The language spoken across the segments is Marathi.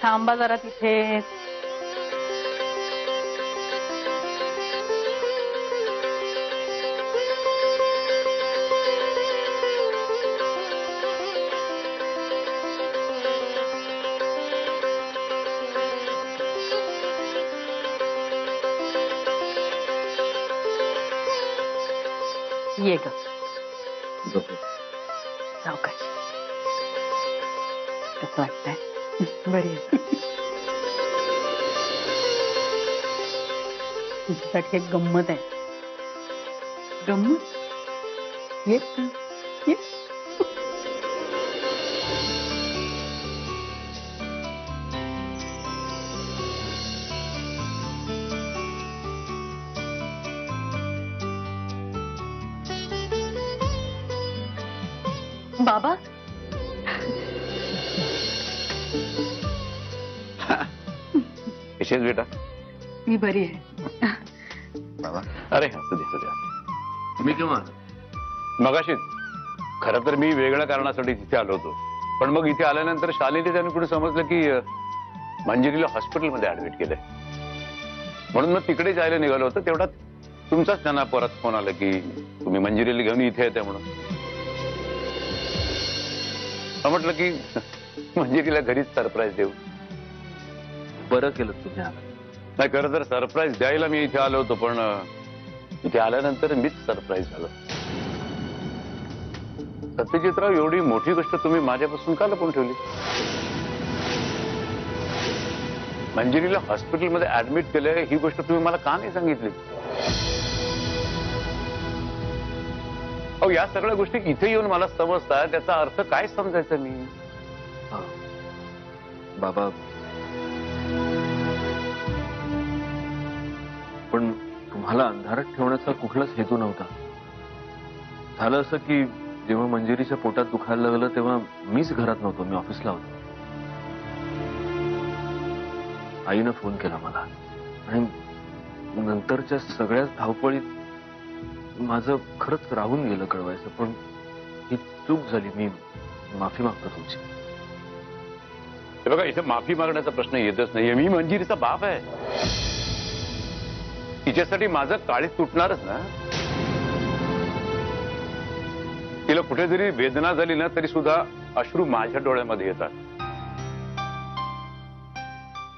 थांबा जरा तिथे. ये ग सावकाश. कसं वाटतंय? बरी आहे. तुझ्यासाठी एक गंमत आहे. गंमत? ये ये. बाबा कशी बेटा? मी बरी आहे. बाबा अरे असू द्या. तुम्ही केव्हा? मगाशीच. खरं तर मी वेगळ्या कारणासाठी तिथे आलो होतो, पण मग इथे आल्यानंतर शालिनी त्यांनी कुठे समजलं की मंजिरीला हॉस्पिटलमध्ये ऍडमिट केलंय, म्हणून मग तिकडे जायला निघालो होतो. तेवढाच तुमचाच त्यांना परत फोन आला की तुम्ही मंजिरीला घेऊन इथे येते म्हणून. म्हटलं की मंजिरीला घरीच सरप्राईज देऊ. बरं केलं तुम्ही. नाही, खरं तर सरप्राईज द्यायला मी इथे आलो होतो, पण इथे आल्यानंतर मीच सरप्राईज झालो. सत्यजितराव, एवढी मोठी गोष्ट तुम्ही माझ्यापासून का लपवून ठेवली? मंजिरीला हॉस्पिटलमध्ये ऍडमिट केलंय ही गोष्ट तुम्ही मला का नाही सांगितली? अहो, या सगळ्या गोष्टी इथे येऊन मला समजतात, त्याचा अर्थ काय समजायचा मी? बाबा, पण तुम्हाला अंधारात ठेवण्याचा कुठलाच हेतू नव्हता. झालं असं की जेव्हा मंजिरीच्या पोटात दुखायला लागलं तेव्हा मीच घरात नव्हतो, मी ऑफिसला होतो. आईनं फोन केला मला आणि नंतरच्या सगळ्याच धावपळीत माझं खरंच राहून गेलं कळवायचं, पण ही चूक झाली. मी माफी मागतो तुमची. हे बघा, इथे माफी मागण्याचा प्रश्न येतच नाहीये. मी मंजिरीचा बाप आहे. तिच्यासाठी माझं काळीज तुटणारच ना. तिला कुठे जरी वेदना झाली ना तरी सुद्धा अश्रू माझ्या डोळ्यामध्ये येतात.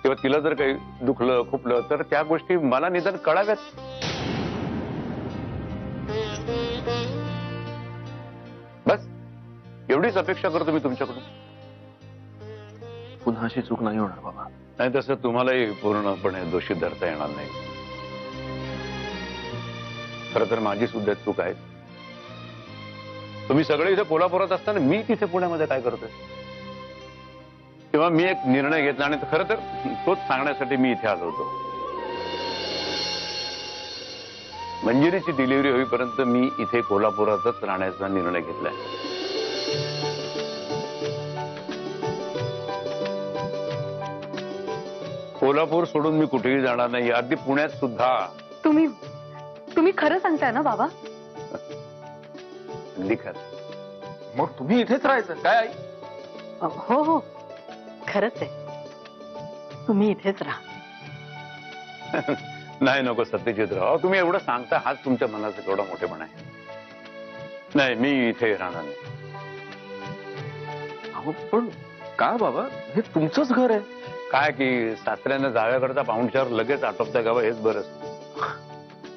किंवा तिला जर काही दुखलं खुपलं तर त्या गोष्टी मला निदान कळाव्यात. बस एवढीच अपेक्षा करतो मी तुमच्याकडून. पुन्हा अशी चूक नाही होणार बाबा. नाही, तसं तुम्हालाही पूर्णपणे दोषी धरता येणार नाही. खरं तर माझी सुद्धा चूक आहे. तुम्ही सगळे इथे कोल्हापुरात असताना मी तिथे पुण्यामध्ये काय करतोय? तेव्हा मी एक निर्णय घेतला आणि खरं तर तोच सांगण्यासाठी मी इथे आलो होतो. मंजिरीची डिलिव्हरी होईपर्यंत मी इथे कोल्हापुरातच राहण्याचा निर्णय घेतलाय. कोल्हापूर सोडून मी कुठेही जाणार नाही, अगदी पुण्यात सुद्धा. तुम्ही खरं सांगताय ना बाबा? अगदी खरं. मग तुम्ही इथेच राहायचं काय आई? हो हो, खरंच आहे. तुम्ही इथेच राहा. नाही, नको सत्यजितराव, तुम्ही एवढं सांगता, हाच तुमच्या मनाचा केवढा मोठेपणा आहे. नाही, मी इथे राहणार नाही. अहो, पण का बाबा? हे तुमचंच घर आहे. काय की सासऱ्यानं जाव्याकरता पाहुणचार लगेच आटोपता गावं हेच बरंच.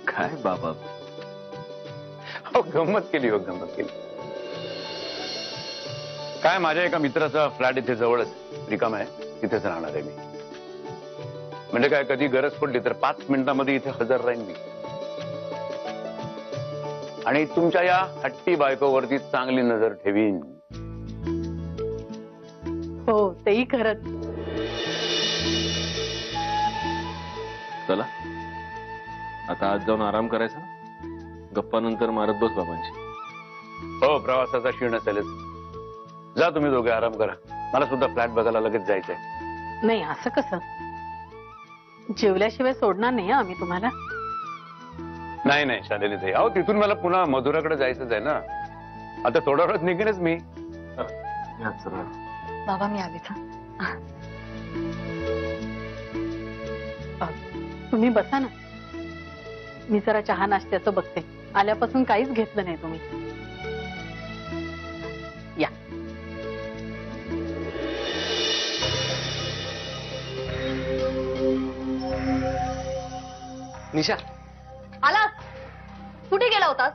काय बाबा? हो, गंमत केली हो, गंमत केली. काय, माझ्या एका मित्राचा फ्लॅट इथे जवळच रिकामा आहे, तिथेच राहणार आहे मी. म्हणजे काय, कधी गरज पडली तर 5 मिनिटांमध्ये इथे हजर राहीन मी. आणि तुमच्या या हट्टी बायकोवरती चांगली नजर ठेवीन. हो, तेही खरंच. चला आता आज जाऊन आराम करायचा. गप्पा नंतर मारत बस बाबांची. हो, प्रवासाचा क्षीण असेलच. जा तुम्ही दोघे, आराम करा. मला सुद्धा फ्लॅट बघायला लगेच जायचंय. नाही, असं कसं? जेवल्याशिवाय सोडणार नाही आम्ही तुम्हाला. नाही नाही शालिनी ताई, अहो तिथून मला पुन्हा मधुराकडे जायचंच आहे ना. आता थोड्या वेळात निघेनच मी. चला. बाबा मी आलेच. तुम्ही बसा ना, मी जरा चहा नाश्त्याचं बघते. आल्यापासून काहीच घेतलं नाही तुम्ही. या. निशा, आलास? कुठे गेला होतास?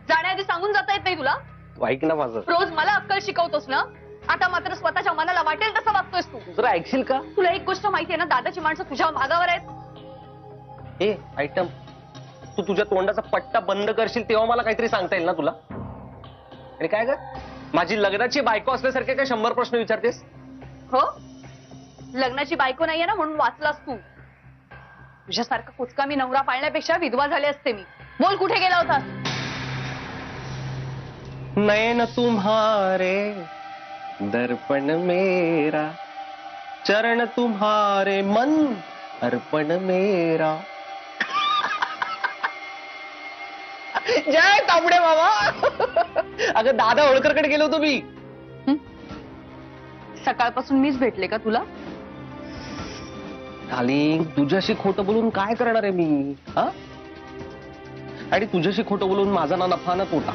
जाण्याआधी सांगून जाता येत नाही तुला? तू ऐक ना माझं. रोज मला अक्कल शिकवतोस ना, आता मात्र स्वतःच्या मनाला वाटेल तसं वागतोयस तू. जरा ऐकशील का? तुला एक गोष्ट माहितीये ना, दादाची माणसं तुझ्या मागावर आहेत. ए आयटम, तू तुझ्या तोंडाचा पट्टा बंद करशील तेव्हा मला काहीतरी सांगता येईल ना तुला. आणि काय ग, माझी लग्नाची बायको असल्यासारखे काय 100 प्रश्न विचारतेस? हो, लग्नाची बायको नाहीये ना म्हणून वाचलास तू. तुझ्यासारखा कुचका मी नवरा पाळण्यापेक्षा विधवा झाले असते मी. बोल, कुठे गेला होतास? नयन तुम्हारे दर्पण मेरा, चरण तुम्हारे मन अर्पण मेरा. जय तांबडे बाबा. अगं दादा होळकरकडे गेलो होतो मी. सकाळपासून मीच भेटले का तुला? डार्लिंग, तुझ्याशी खोटं बोलून काय करणार आहे मी? हा, आणि तुझ्याशी खोटं बोलून माझा ना नफा ना तोटा.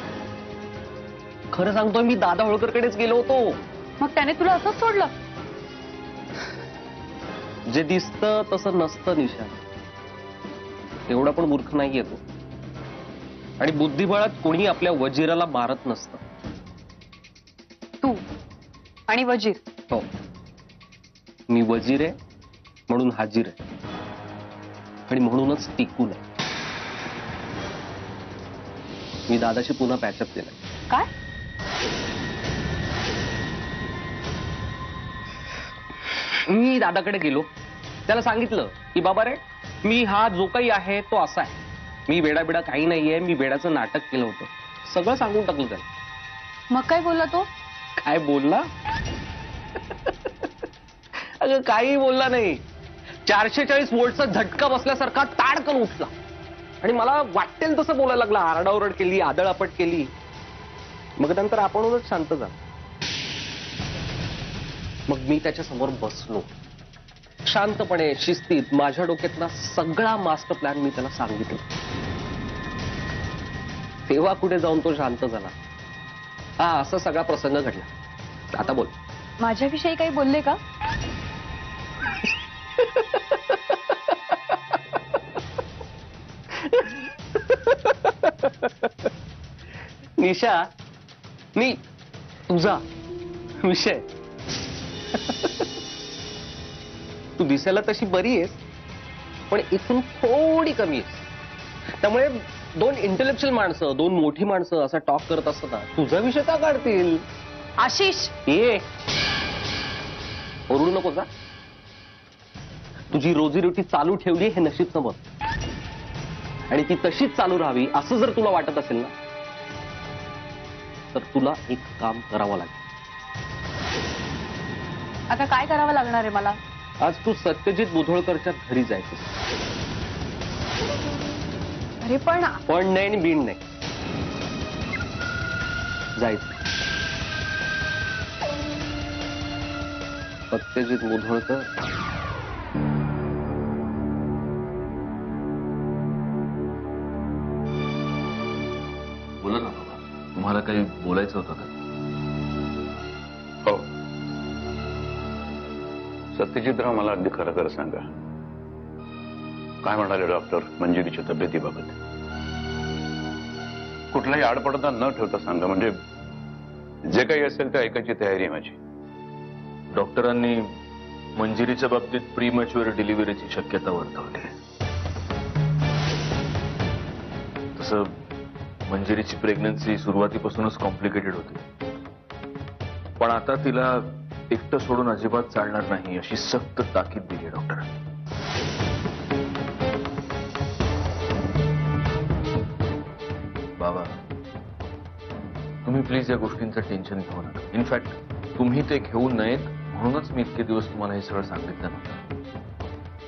खरं सांगतोय, मी दादा होळकरकडेच गेलो होतो. मग त्याने तुला असंच सोडलं? जे दिसतं तसं नसतं निशा. एवढा पण मूर्ख नाहीये तो. आणि बुद्धिबळात कोणी आपल्या वजीराला मारत नसतं. तू आणि वजीर? हो, मी वजीर आहे म्हणून हाजीर आहे, आणि म्हणूनच टिकून आहे. मी दादाशी पुन्हा पॅचअप केलंय. काय? मी दादाकडे गेलो, त्याला सांगितलं की बाबा रे, मी हा जो काही आहे तो असा आहे. मी वेडा काही नाहीये, मी वेड्याचं नाटक केलं होतं. सगळं सांगून टाकलं त्याला. मग काय बोलला तो? काय बोलला? अगं काही बोलला नाही. 440 वोल्टचा झटका बसल्यासारखा ताडकन उठला आणि मला वाटेल तसं बोलायला लागला. आरडाओरड केली, आदळआपट केली. मग नंतर आपणच शांत झालो. मग मी त्याच्या समोर बसलो शांतपणे, शिस्तीत. माझ्या डोक्यातला सगळा मास्टर प्लॅन मी त्याला सांगितलं. तेव्हा कुठे जाऊन तो शांत झाला. हा, असा सगळा प्रसंग घडला. आता बोल. माझ्याविषयी काही बोलले का? निशा, मी तुझा विषय. तू दिसायला तशी बरी आहेस, पण इथून थोडी कमी आहेस. त्यामुळे 2 इंटेलेक्च्युअल माणसं, 2 मोठी माणसं असं टॉक करत असताना तुझा विषय का काढतील? आशिष, ये ओरडू नको जा. तुझी रोजीरोटी चालू ठेवली हे नशीब समज, आणि ती तशीच चालू राहावी असं जर तुला वाटत असेल ना, तर तुला एक काम करावं लागेल. आता काय करावं लागणार आहे मला? आज तू सत्यजित बुधोळकरच्या घरी जायचं. अरे पण नाही आणि बीण नाही, जायचं. सत्यजित बुधोळकर बोला ना बाबा, तुम्हाला काही बोलायचं होतं का? हो, सत्यजितराव, मला अगदी खरं खरं सांगा, काय म्हणाले डॉक्टर मंजिरीच्या तब्येतीबाबत? कुठलाही आडपडदा न ठेवता सांगा, म्हणजे जे काही असेल ते ऐकायची तयारी आहे माझी. डॉक्टरांनी मंजिरीच्या बाबतीत प्रीमॅच्युअर डिलिव्हरीची शक्यता वर्तवली आहे. तसं मंजिरीची प्रेग्नन्सी सुरुवातीपासूनच कॉम्प्लिकेटेड होती, पण आता तिला एकटं सोडून अजिबात चालणार नाही अशी सक्त ताकीद दिली डॉक्टरांनी. बाबा, तुम्ही प्लीज या गोष्टींचं टेन्शन घेऊ नका. इनफॅक्ट तुम्ही ते घेऊ नयेत म्हणूनच मी इतके दिवस तुम्हाला हे सगळं सांगितलं नव्हतं,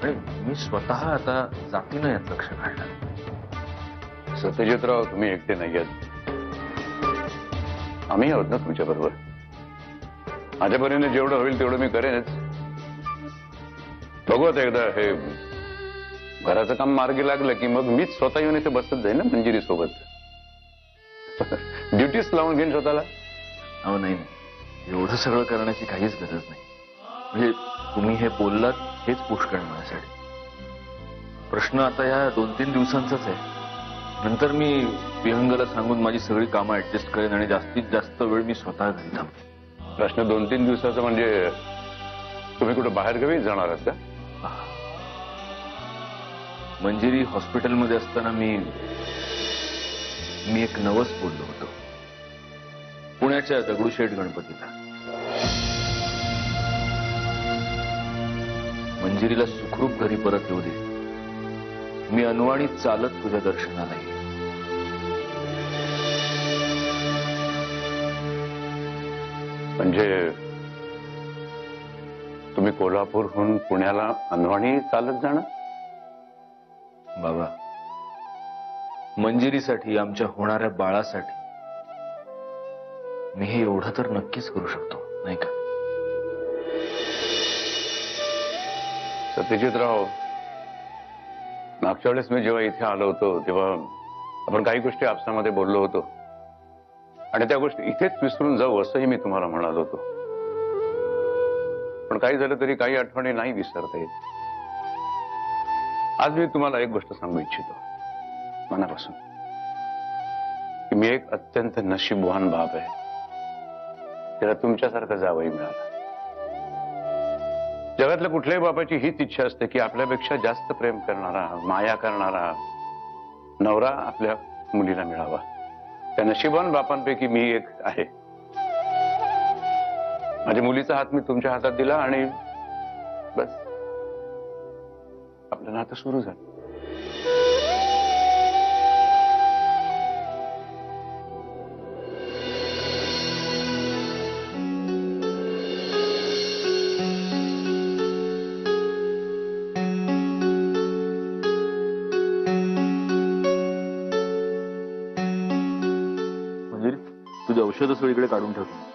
आणि मी स्वतः आता जातीनं यात लक्ष घालणार. सत्यजितराव, तुम्ही एकटे नाही आहात, आम्ही आहोत ना तुमच्या बरोबर. माझ्या परीने जेवढं होईल तेवढं मी करेनच. बघू आता एकदा हे घराचं काम मार्गी लागलं की मग मीच स्वतः येऊन इथे बसत जाईन ना मंजिरी सोबत. ड्युटीज लावून घेईन स्वतःला. अहो नाही नाही, एवढं सगळं करण्याची काहीच गरज नाही. म्हणजे तुम्ही हे बोललात हेच पुष्कळ माझ्यासाठी. प्रश्न आता या 2-3 दिवसांचाच आहे. नंतर मी विहंगला सांगून माझी सगळी कामं ऍडजस्ट करेन आणि जास्तीत जास्त वेळ मी स्वतः घरी थांबेन. प्रश्न 2-3 दिवसाचा म्हणजे तुम्ही कुठे बाहेरगावी जाणार आहात का? मंजिरी हॉस्पिटलमध्ये असताना मी एक नवस बोललो होतो पुण्याच्या दगडूशेठ गणपतीला. मंजिरीला सुखरूप घरी परत येऊ दे, मी अनवाणी चालत तुझ्या दर्शनाला येईन. म्हणजे तुम्ही कोल्हापूरहून पुण्याला अनवाणी चालत जाणार? बाबा, मंजिरीसाठी, आमच्या होणाऱ्या बाळासाठी मी हे एवढं तर नक्कीच करू शकतो, नाही का? सत्यजितराव, मागच्या वेळेस मी जेव्हा इथे आलो होतो तेव्हा आपण काही गोष्टी आपसामध्ये बोललो होतो आणि त्या गोष्टी इथेच विसरून जाऊ असंही मी तुम्हाला म्हणालो होतो. पण काही झालं तरी काही आठवणी नाही विसरता येत. आज मी तुम्हाला एक गोष्ट सांगू इच्छितो मनापासून, की मी एक अत्यंत नशीबवान बाप आहे, त्याला तुमच्यासारखं जावई मिळाला. जगातल्या कुठल्याही बापाची हीच इच्छा असते की आपल्यापेक्षा जास्त प्रेम करणारा, माया करणारा नवरा आपल्या मुलीला मिळावा. त्या नशीबवान बापांपैकी मी एक आहे. माझ्या मुलीचा हात मी तुमच्या हातात दिला आणि बस आपलं नातं सुरू झालं. मंजिरी, तुझी औषधं सगळीकडे काढून ठेवतो.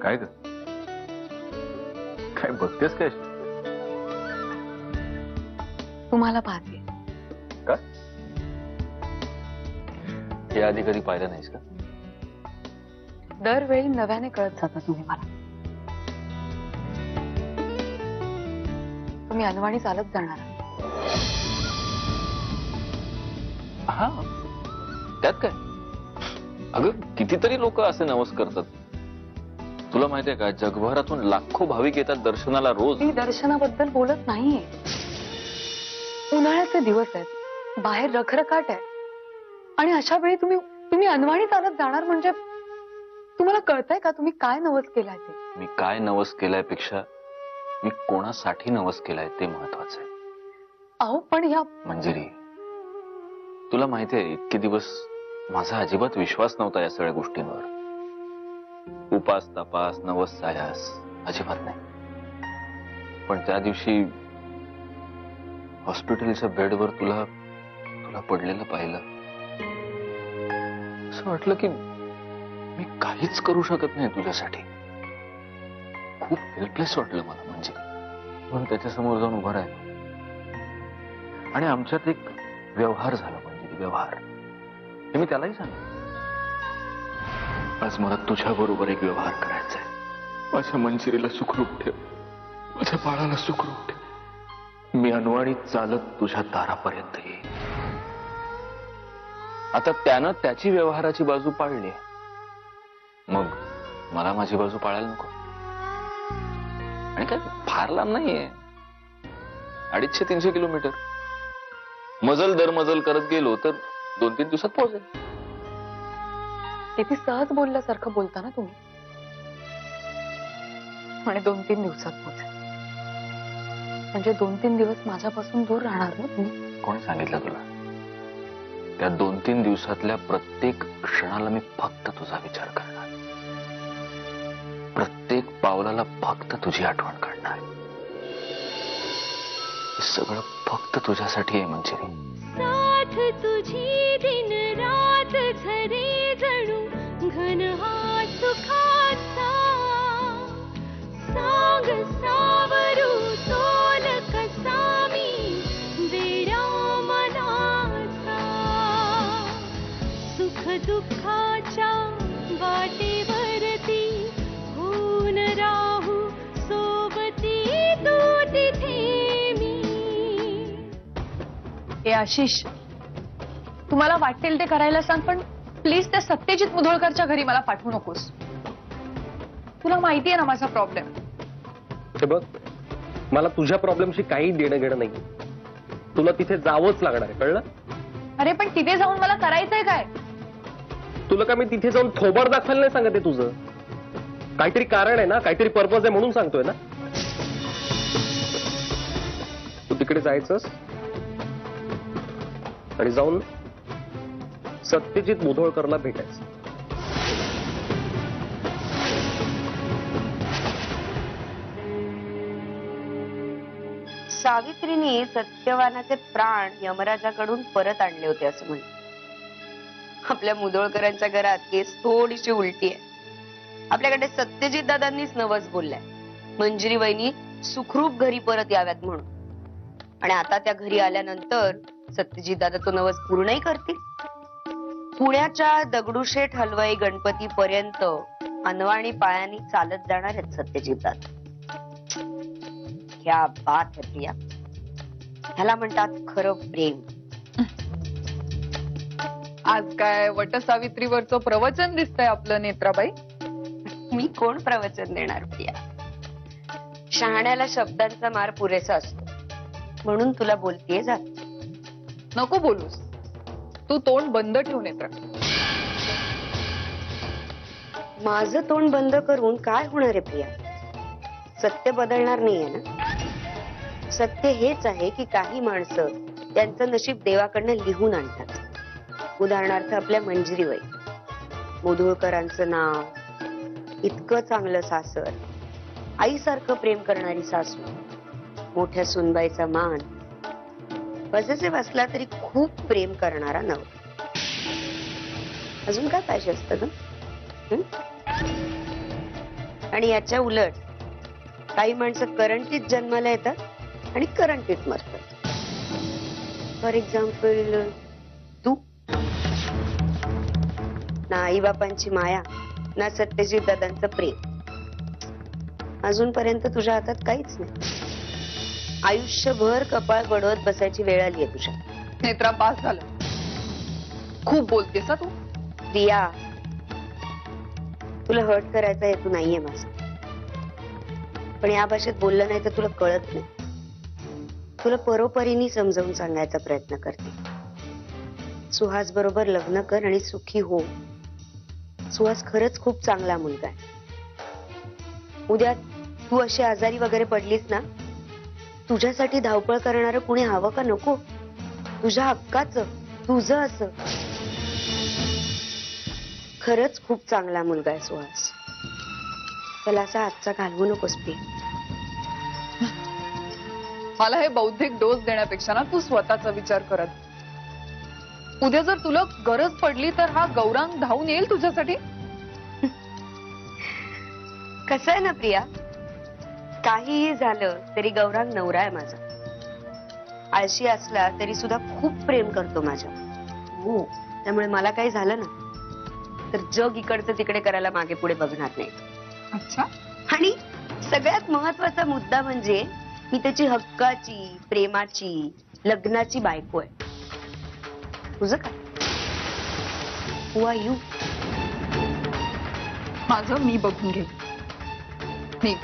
काय ग, काय बघतेस काय? तुम्हाला पाहते. का हे आधी कधी पाहिलं नाहीस का? दरवेळी नव्याने कळत जाता तुम्ही मला. तुम्ही अनवाणी चालत जाणार. हा, त्यात काय? अगं कितीतरी लोक असे नवस करतात. तुला माहितीये का, जगभरातून लाखो भाविक येतात दर्शनाला रोज. मी दर्शनाबद्दल बोलत नाहीये. उन्हाळ्याचे दिवस आहेत, बाहेर रखरखाट आहे आणि अशा वेळी तुम्ही अनवाणी चालत जाणार म्हणजे तुम्हाला कळतंय का तुम्ही काय नवस केलाय ते? मी काय नवस केलाय पेक्षा मी कोणासाठी नवस केलाय ते महत्वाचं आहे. अहो पण या मंजिरी, तुला माहितीये इतके दिवस माझा अजिबात विश्वास नव्हता या सगळ्या गोष्टींवर. उपास तपास नवस सायास अजिबात नाही. पण त्या दिवशी हॉस्पिटलच्या बेडवर तुला पडलेलं पाहिलं, असं वाटलं की मी काहीच करू शकत नाही तुझ्यासाठी. खूप हेल्पलेस वाटलं मला म्हणजे. म्हणून त्याच्यासमोर जाऊन उभं राहिलो आणि आमच्यात एक व्यवहार झाला. म्हणजे व्यवहार हे मी त्यालाही सांगितलं. आज मला तुझ्या बरोबर एक व्यवहार करायचा आहे. माझ्या मंजिरीला सुखरूप ठेव, माझ्या बाळाला सुखरूप ठेव. मी अनवाणी चालत तुझ्या दारापर्यंत येईन. आता त्यानं त्याची व्यवहाराची बाजू पाळली, मग मला माझी बाजू पाळायला नको? आणि काय फार लांब नाहीये, 250-300 किलोमीटर. मजल दर मजल करत गेलो तर 2-3 दिवसात पोहोचेल. किती सहज बोलल्यासारखं बोलता ना तुम्ही. म्हणे 2-3 दिवसात पोहोचेल म्हणजे 2-3 दिवस माझ्यापासून दूर राहणार ना तुम्ही? कोणी सांगितलं तुला? त्या 2-3 दिवसातल्या प्रत्येक क्षणाला मी फक्त तुझा विचार करणार, प्रत्येक पावलाला फक्त तुझी आठवण काढणार. हे सगळं फक्त तुझ्यासाठी आहे मंजिरी. साथ तुझी दिन रात झरे जणू घन हा सुखाचा. सांग सावरू तोल कसा मी वेड्या मनाचा. सुख दुःखाच्या वाटेवरती होऊन राहू सोबती तू तिथे मी. हे आशिष, तुम्हाला वाटेल ते करायला सांग, पण प्लीज त्या सत्यजित मुधोळकरच्या घरी मला पाठवू नकोस. तुला माहिती आहे ना माझा प्रॉब्लेम. हे बघ, मला तुझ्या प्रॉब्लेमशी काही देणं घेणं नाही. तुला तिथे जावंच लागणार आहे, कळलं? अरे पण तिथे जाऊन मला करायचंय काय? तुला का मी तिथे जाऊन थोबाड दाखवायला नाही सांगते. तुझं काहीतरी कारण आहे ना, काहीतरी पर्पज आहे म्हणून सांगतोय ना. तू तिकडे जायचंस आणि जाऊन सत्यजित मुधोळकरला भेटायचं. सावित्रीने सत्यवानाचे प्राण यमराजाकडून परत आणले होते असं म्हणतात. आपल्या मुधोळकरांच्या घरात केस थोडीशी उलटी आहे. आपल्याकडे सत्यजित दादांनीच नवस बोललाय, मंजिरी वहिनी सुखरूप घरी परत याव्यात म्हणून. आणि आता त्या घरी आल्यानंतर सत्यजित दादा तो नवस पूर्णही करतील. पुण्याच्या दगडूशेठ हलवाई गणपती पर्यंत अनवाणी पायानी चालत जाणार आहेत सत्यजित दादा. क्या बात है प्रिया, ह्याला म्हणतात खरं प्रेम. आज काय वटसावित्रीवरचं प्रवचन दिसतंय आपलं नेत्राबाई. मी कोण प्रवचन देणार प्रिया? शहाण्याला शब्दांचा मार पुरेसा असतो म्हणून तुला बोलतेय जात. नको बोलूस, तू तोंड बंद ठेव नेत्रा. माझं तोंड बंद करून काय होणार आहे प्रिया? सत्य बदलणार नाहीये ना. सत्य हेच आहे की काही माणसं त्यांचं नशीब देवाकडनं लिहून आणतात. उदाहरणार्थ आपल्या मंजिरीबाई. मुधोळकरांचं नाव, इतकं चांगलं सासर, आईसारखं प्रेम करणारी सासू, मोठ्या सुनबाईचा मान, बसेचे बसला तरी खूप प्रेम करणारा नवरा. अजून काय पाहिजे असतं ग? आणि याच्या उलट काही माणसं करंटीत जन्माला येतात आणि करंटीत मरतात. फॉर एक्झाम्पल तू. ना आई बापांची माया, ना सत्यजित दादांचं प्रेम. अजूनपर्यंत तुझ्या हातात काहीच नाही. आयुष्यभर कपाळ बडवत बसायची वेळ आली आहे तुझ्या. नेत्रा, पास झालं. खूप बोलतेस तू. प्रिया, तुला हर्ट करायचा हेतू नाहीये माझा, पण या भाषेत बोललं नाही तर तुला कळत नाही. तुला परोपरीने समजावून सांगायचा प्रयत्न करते. सुहास बरोबर लग्न कर आणि सुखी हो. सुहास खरंच खूप चांगला मुलगा आहे. उद्या तू अशी आजारी वगैरे पडलीस ना, तुझ्यासाठी धावपळ करणारं कुणी हवं का नको? तुझ्या हक्काचं, तुझं असं. खरंच खूप चांगला मुलगा आहे सुहास. त्याला असा हातचा घालवू नकोस प्रिया. मला हे बौद्धिक डोस देण्यापेक्षा ना तू स्वतःचा विचार करत. उद्या जर तुला गरज पडली तर हा गौरांग धावून येईल तुझ्यासाठी. कसं आहे ना प्रिया, काहीही झालं तरी गौरांग नवरा आहे माझा. आळशी असला तरी सुद्धा खूप प्रेम करतो माझ्या. हो, त्यामुळे मला काही झालं ना तर जग इकडचं तिकडे करायला मागे पुढे बघणार नाही. अच्छा. आणि सगळ्यात महत्वाचा मुद्दा म्हणजे मी त्याची हक्काची, प्रेमाची, लग्नाची बायको आहे. तुझं काय? Who are you? माझं मी बघून घे. ठीक.